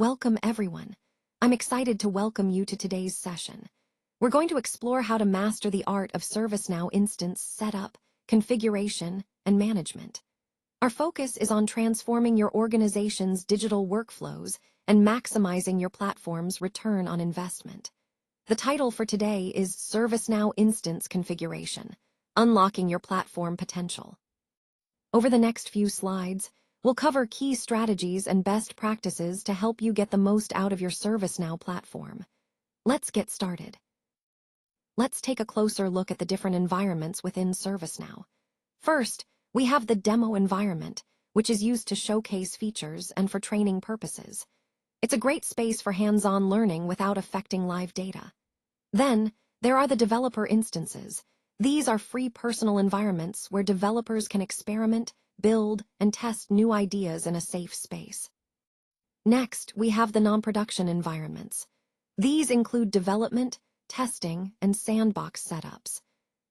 Welcome everyone. I'm excited to welcome you to today's session. We're going to explore how to master the art of ServiceNow instance setup, configuration, and management. Our focus is on transforming your organization's digital workflows and maximizing your platform's return on investment. The title for today is ServiceNow Instance Configuration, Unlocking Your Platform Potential. Over the next few slides, we'll cover key strategies and best practices to help you get the most out of your ServiceNow platform. Let's get started. Let's take a closer look at the different environments within ServiceNow. First, we have the demo environment, which is used to showcase features and for training purposes. It's a great space for hands-on learning without affecting live data. Then, there are the developer instances. These are free personal environments where developers can experiment, build, and test new ideas in a safe space. Next, we have the non-production environments. These include development, testing, and sandbox setups.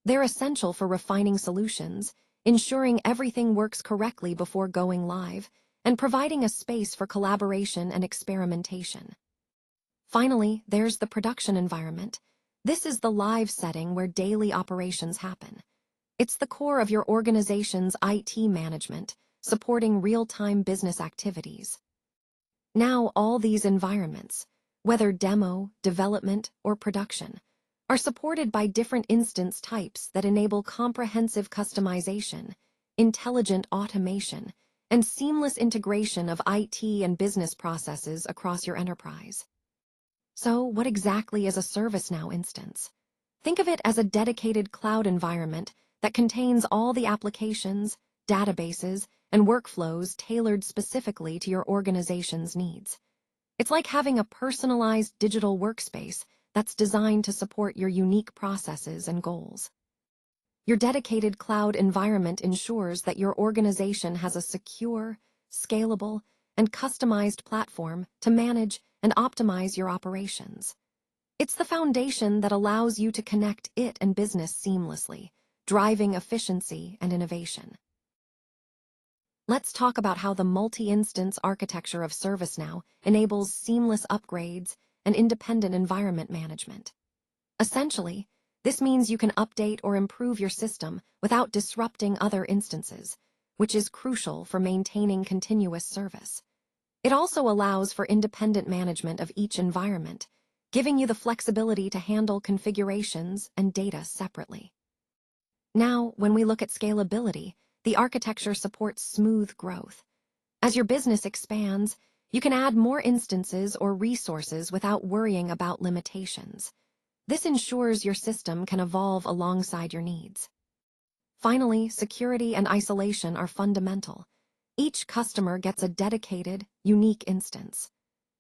They're essential for refining solutions, ensuring everything works correctly before going live, and providing a space for collaboration and experimentation. Finally, there's the production environment. This is the live setting where daily operations happen. It's the core of your organization's IT management, supporting real-time business activities. Now, all these environments, whether demo, development, or production, are supported by different instance types that enable comprehensive customization, intelligent automation, and seamless integration of IT and business processes across your enterprise. So, what exactly is a ServiceNow instance? Think of it as a dedicated cloud environment that contains all the applications, databases, and workflows tailored specifically to your organization's needs. It's like having a personalized digital workspace that's designed to support your unique processes and goals. Your dedicated cloud environment ensures that your organization has a secure, scalable, and customized platform to manage and optimize your operations. It's the foundation that allows you to connect it and business seamlessly, driving efficiency and innovation. Let's talk about how the multi-instance architecture of ServiceNow enables seamless upgrades and independent environment management. Essentially, this means you can update or improve your system without disrupting other instances, which is crucial for maintaining continuous service. It also allows for independent management of each environment, giving you the flexibility to handle configurations and data separately. Now, when we look at scalability, the architecture supports smooth growth. As your business expands, you can add more instances or resources without worrying about limitations. This ensures your system can evolve alongside your needs. Finally, security and isolation are fundamental. Each customer gets a dedicated, unique instance.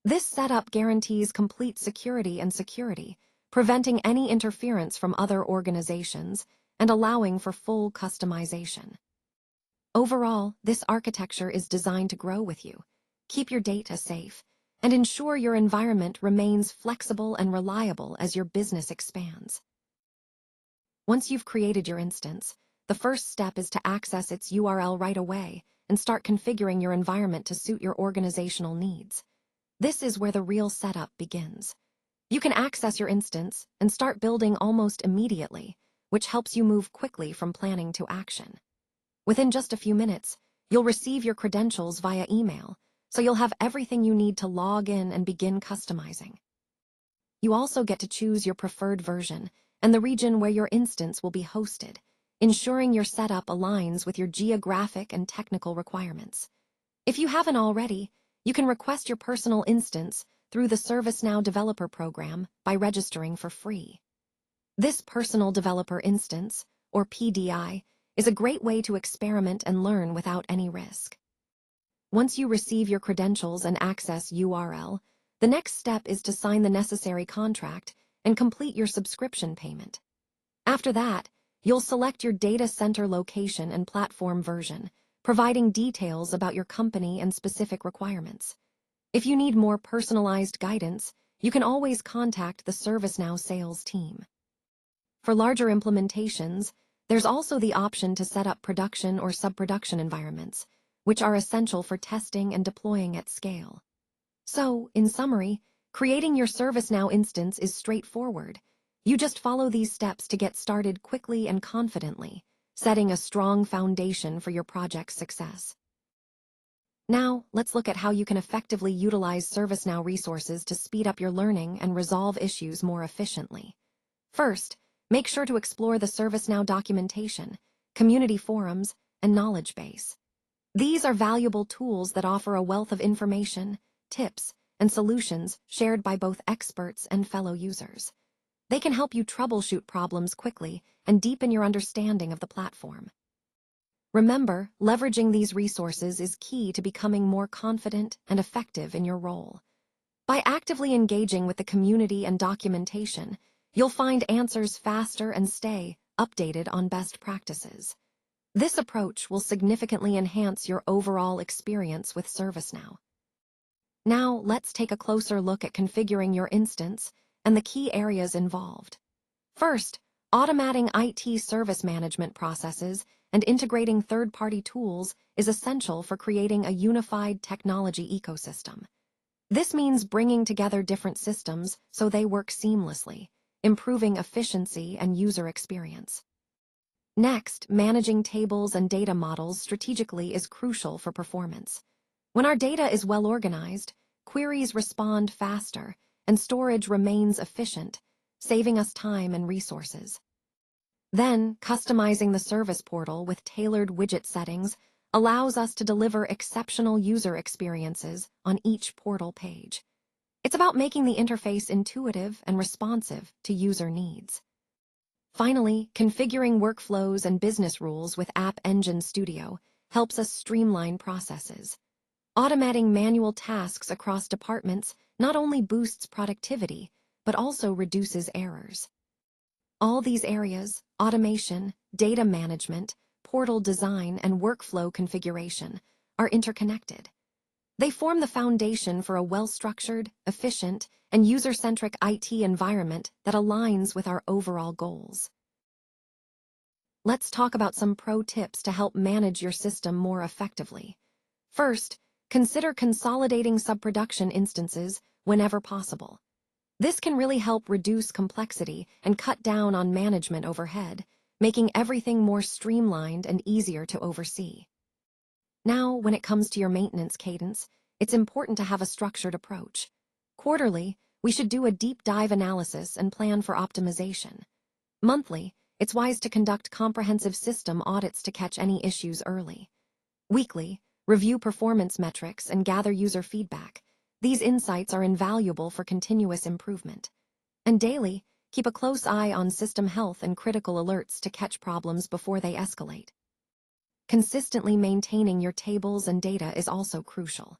This setup guarantees complete security, preventing any interference from other organizations and allowing for full customization. Overall, this architecture is designed to grow with you, keep your data safe, and ensure your environment remains flexible and reliable as your business expands. Once you've created your instance, the first step is to access its URL right away and start configuring your environment to suit your organizational needs. This is where the real setup begins. You can access your instance and start building almost immediately, which helps you move quickly from planning to action. Within just a few minutes, you'll receive your credentials via email, so you'll have everything you need to log in and begin customizing. You also get to choose your preferred version and the region where your instance will be hosted, ensuring your setup aligns with your geographic and technical requirements. If you haven't already, you can request your personal instance through the ServiceNow Developer Program by registering for free. This Personal Developer Instance, or PDI, is a great way to experiment and learn without any risk. Once you receive your credentials and access URL, the next step is to sign the necessary contract and complete your subscription payment. After that, you'll select your data center location and platform version, providing details about your company and specific requirements. If you need more personalized guidance, you can always contact the ServiceNow sales team. For larger implementations, there's also the option to set up production or sub-production environments, which are essential for testing and deploying at scale. So, in summary, creating your ServiceNow instance is straightforward. You just follow these steps to get started quickly and confidently, setting a strong foundation for your project's success. Now, let's look at how you can effectively utilize ServiceNow resources to speed up your learning and resolve issues more efficiently. First, make sure to explore the ServiceNow documentation, community forums, and knowledge base. These are valuable tools that offer a wealth of information, tips, and solutions shared by both experts and fellow users. They can help you troubleshoot problems quickly and deepen your understanding of the platform. Remember, leveraging these resources is key to becoming more confident and effective in your role. By actively engaging with the community and documentation, you'll find answers faster and stay updated on best practices. This approach will significantly enhance your overall experience with ServiceNow. Now, let's take a closer look at configuring your instance and the key areas involved. First, automating IT service management processes and integrating third-party tools is essential for creating a unified technology ecosystem. This means bringing together different systems so they work seamlessly, improving efficiency and user experience. Next, managing tables and data models strategically is crucial for performance. When our data is well organized, queries respond faster, and storage remains efficient, saving us time and resources. Then, customizing the service portal with tailored widget settings allows us to deliver exceptional user experiences on each portal page. It's about making the interface intuitive and responsive to user needs. Finally, configuring workflows and business rules with App Engine Studio helps us streamline processes. Automating manual tasks across departments not only boosts productivity, but also reduces errors. All these areas, automation, data management, portal design, and workflow configuration, are interconnected. They form the foundation for a well-structured, efficient, and user-centric IT environment that aligns with our overall goals. Let's talk about some pro tips to help manage your system more effectively. First, consider consolidating subproduction instances whenever possible. This can really help reduce complexity and cut down on management overhead, making everything more streamlined and easier to oversee. Now, when it comes to your maintenance cadence, it's important to have a structured approach. Quarterly, we should do a deep dive analysis and plan for optimization. Monthly, it's wise to conduct comprehensive system audits to catch any issues early. Weekly, review performance metrics and gather user feedback. These insights are invaluable for continuous improvement. And daily, keep a close eye on system health and critical alerts to catch problems before they escalate. Consistently maintaining your tables and data is also crucial.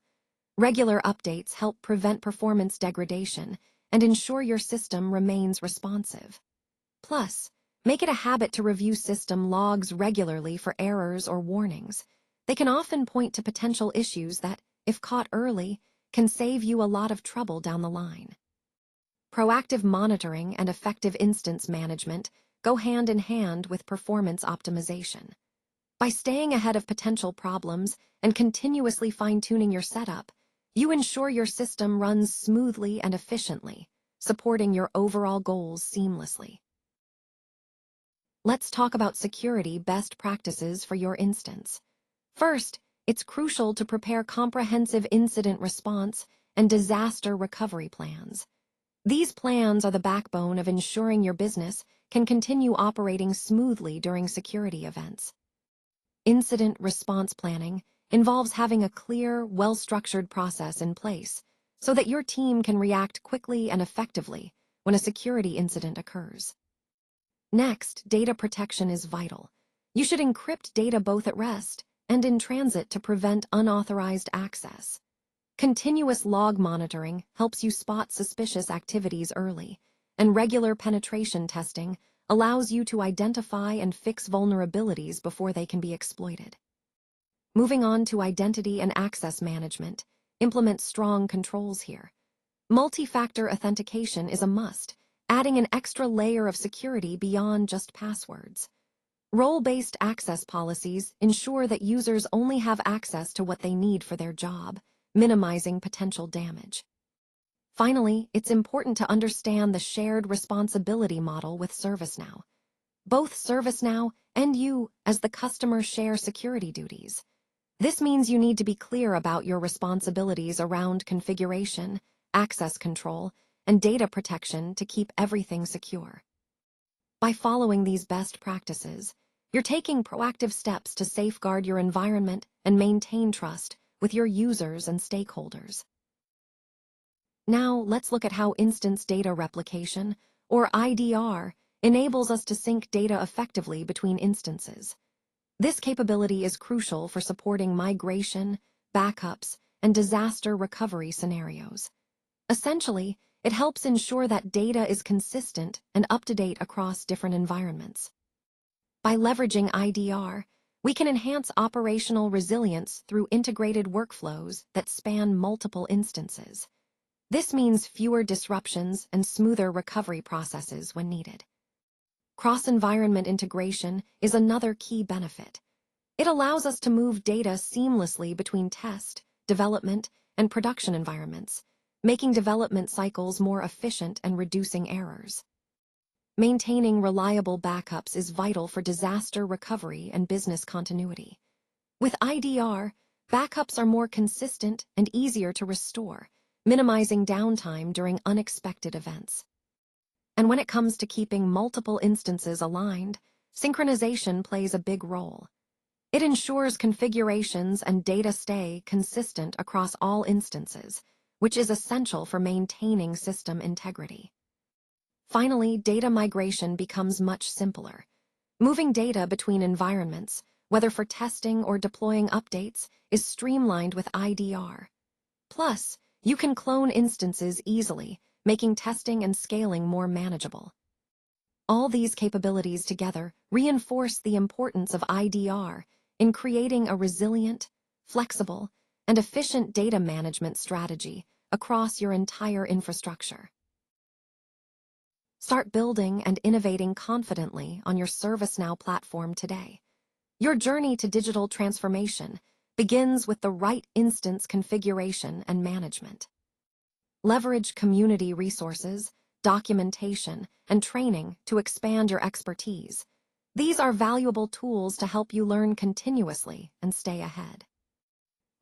Regular updates help prevent performance degradation and ensure your system remains responsive. Plus, make it a habit to review system logs regularly for errors or warnings. They can often point to potential issues that, if caught early, can save you a lot of trouble down the line. Proactive monitoring and effective instance management go hand in hand with performance optimization. By staying ahead of potential problems and continuously fine-tuning your setup, you ensure your system runs smoothly and efficiently, supporting your overall goals seamlessly. Let's talk about security best practices for your instance. First, it's crucial to prepare comprehensive incident response and disaster recovery plans. These plans are the backbone of ensuring your business can continue operating smoothly during security events. Incident response planning involves having a clear, well-structured process in place so that your team can react quickly and effectively when a security incident occurs. Next, data protection is vital. You should encrypt data both at rest and in transit to prevent unauthorized access. Continuous log monitoring helps you spot suspicious activities early, and regular penetration testing allows you to identify and fix vulnerabilities before they can be exploited. Moving on to identity and access management, implement strong controls here. Multi-factor authentication is a must, adding an extra layer of security beyond just passwords. Role-based access policies ensure that users only have access to what they need for their job, minimizing potential damage. Finally, it's important to understand the shared responsibility model with ServiceNow. Both ServiceNow and you, as the customer, share security duties. This means you need to be clear about your responsibilities around configuration, access control, and data protection to keep everything secure. By following these best practices, you're taking proactive steps to safeguard your environment and maintain trust with your users and stakeholders. Now, let's look at how instance data replication, or IDR, enables us to sync data effectively between instances. This capability is crucial for supporting migration, backups, and disaster recovery scenarios. Essentially, it helps ensure that data is consistent and up-to-date across different environments. By leveraging IDR, we can enhance operational resilience through integrated workflows that span multiple instances. This means fewer disruptions and smoother recovery processes when needed. Cross-environment integration is another key benefit. It allows us to move data seamlessly between test, development, and production environments, making development cycles more efficient and reducing errors. Maintaining reliable backups is vital for disaster recovery and business continuity. With IDR, backups are more consistent and easier to restore, minimizing downtime during unexpected events. And when it comes to keeping multiple instances aligned, synchronization plays a big role. It ensures configurations and data stay consistent across all instances, which is essential for maintaining system integrity. Finally, data migration becomes much simpler. Moving data between environments, whether for testing or deploying updates, is streamlined with IDR. Plus, you can clone instances easily, making testing and scaling more manageable. All these capabilities together reinforce the importance of IDR in creating a resilient, flexible, and efficient data management strategy across your entire infrastructure. Start building and innovating confidently on your ServiceNow platform today. Your journey to digital transformation begins with the right instance configuration and management. Leverage community resources, documentation, and training to expand your expertise. These are valuable tools to help you learn continuously and stay ahead.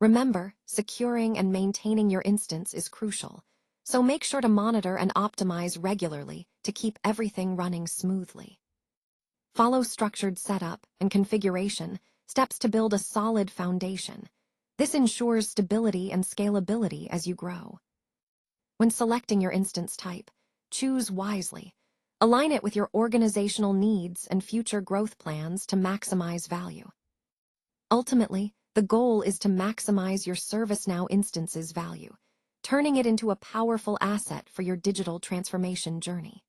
Remember, securing and maintaining your instance is crucial, so make sure to monitor and optimize regularly to keep everything running smoothly. Follow structured setup and configuration steps to build a solid foundation. This ensures stability and scalability as you grow. When selecting your instance type, choose wisely. Align it with your organizational needs and future growth plans to maximize value. Ultimately, the goal is to maximize your ServiceNow instance's value, turning it into a powerful asset for your digital transformation journey.